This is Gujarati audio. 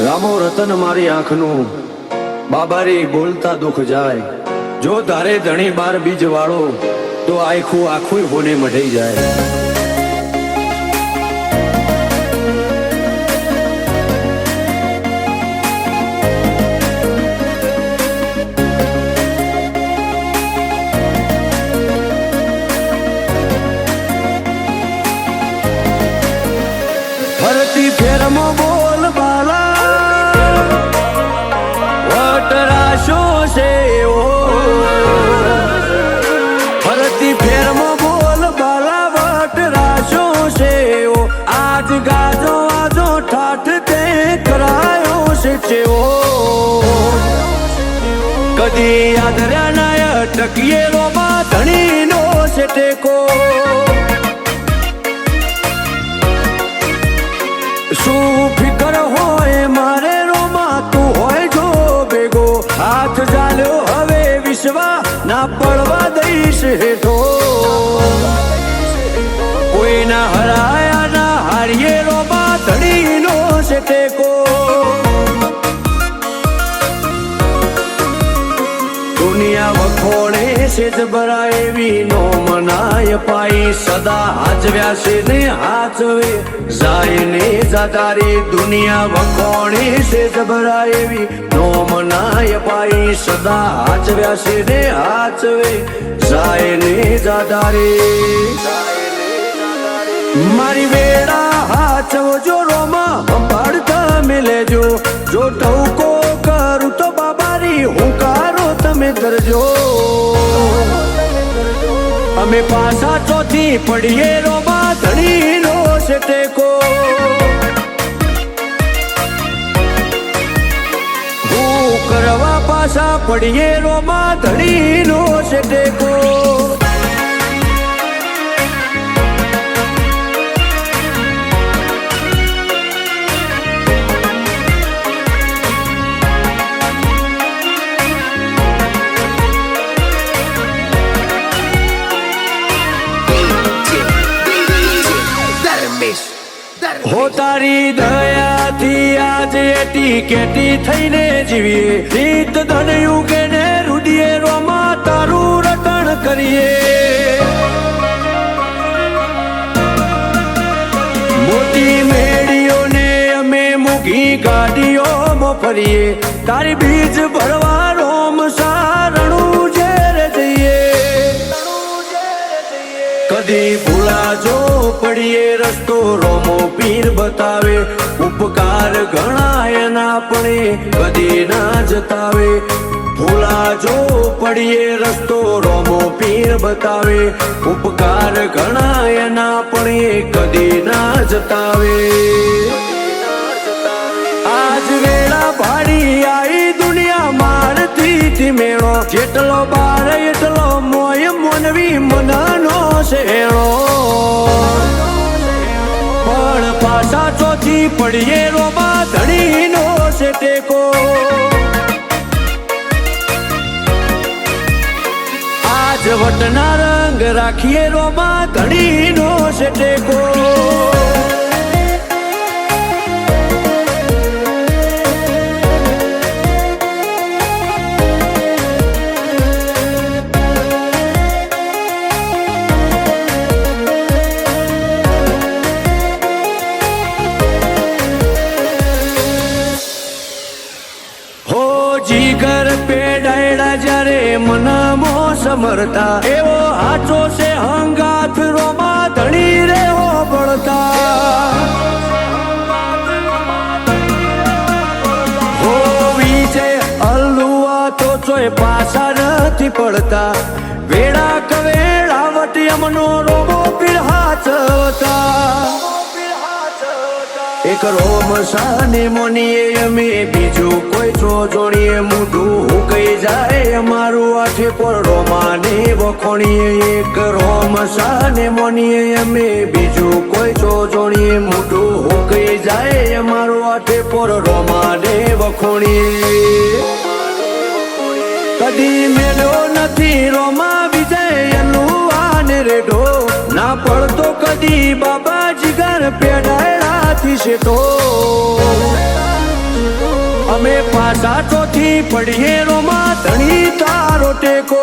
રામો રતન મારી આંખનું બાબારી બોલતા દુખ જાય, જો તારે ધણી બાર બીજ વાળો તો આખું આખું હોને મઢઈ જાય। ફરતી ફેરમો બોલ બાલા વટરાશો છે ઓ, ફરતી ફેરમો બોલ બાલા વટરાશો છે ઓ, આજ ગાજો આજો ઠાઠ તે કરાયો છે ચેવો, કદી આદર્યા નાય ટકીએ રોમા ધણીનો છે ટેકો। શું ફિકર હોય મારે રોમા તું હોય જો ભેગો, હાથ ચાલ્યો હવે વિશ્વા ના પડવા દઈશ હેઠો, કોઈના હરાયા ના હારીએ રોમા ધણીનો છે ટેકો। દુનિયા વખોડે છે જ બરા એવી નો મનાય પાઈ, સદા હાચવ્યા છે ને હાચવે જાય ને જાતારી, દુનિયા વખોડે છે જ બરા એવી નો મનાય પાઈ, સદા હાચવ્યા છે ને હાચવે જાય ને જાતારી। મારી વેળા હાચવજો રોમા સંભાળતા મિલેજો, જો ટવકો કરું તો બાબારી હુંકારો તમે કરજો, અમે પાછા ચોથી પડીએ રોમા ધણીનો છે ટેકો, હું કરવા પાછા પડીએ રોમા ધણીનો છે ટેકો। હો તારી દયાથી આજ એટી કેટી થઈને જીવીએ, રીત ધનયું કે ને રૂડીએ રોમા તારું રટણ કરીએ, મોટી મેળીઓને અમે મૂકી ગાડીઓમાં ફરીએ, તારી બીજ ભરવા રોમ સારણું ઝેર જઈએ, કદી ભૂલાજો પડીએ રસ્તો રોમો પીર બતાવે, ઉપકાર ઘણા એના પણ કદી ના જતાવે, ભૂલાજો પડીએ રસ્તો રોમો પીર બતાવે, ઉપકાર ઘણા એના પણ કદી ના જતાવે। આજ વેળા ભાડી આઈ દુનિયા મારથી મેળો, જેટલો બાર એટલો મોય મોનવી મનનો શેણો, પણ પાછા ચોથી પડીએ રોમા ધણીનો છે ટેકો, આજ વટના રંગ રાખીએ રોમા ધણીનો છે ટેકો। જીગર પેડાયડા જ્યારે મનમો સમરતા, એવો હાચો છે હંગાથ રોમા ધણી રે હો બળતા, હો વિજય અલ્લુઆ તો ચોય પાછા નથી પડતા, વેળા કવેળા વટી અમનો રોમો પીર હાચવતા, એક રોમ સાને મોનીએ અમે બીજું કોઈ છો જોડીએ, મોઢું હુકાઈ જાય અમારું આઠે પર રોમાને વખોણીએ, એક રોમ સાને મોનીએ અમે બીજું કોઈ છો જોડીએ, મોઢું હુકાઈ જાય અમારું આઠે પર રોમાને વખોણીએ, કદી મેળ્યો નથી રોમા વિજય એનું આને રેઢો, ના પડતો કદી બાબા જીગર પેડાયડાથી શેઠો। અમે પાછા ચોથી પડીએ રોમાં ધણી તારો ટેકો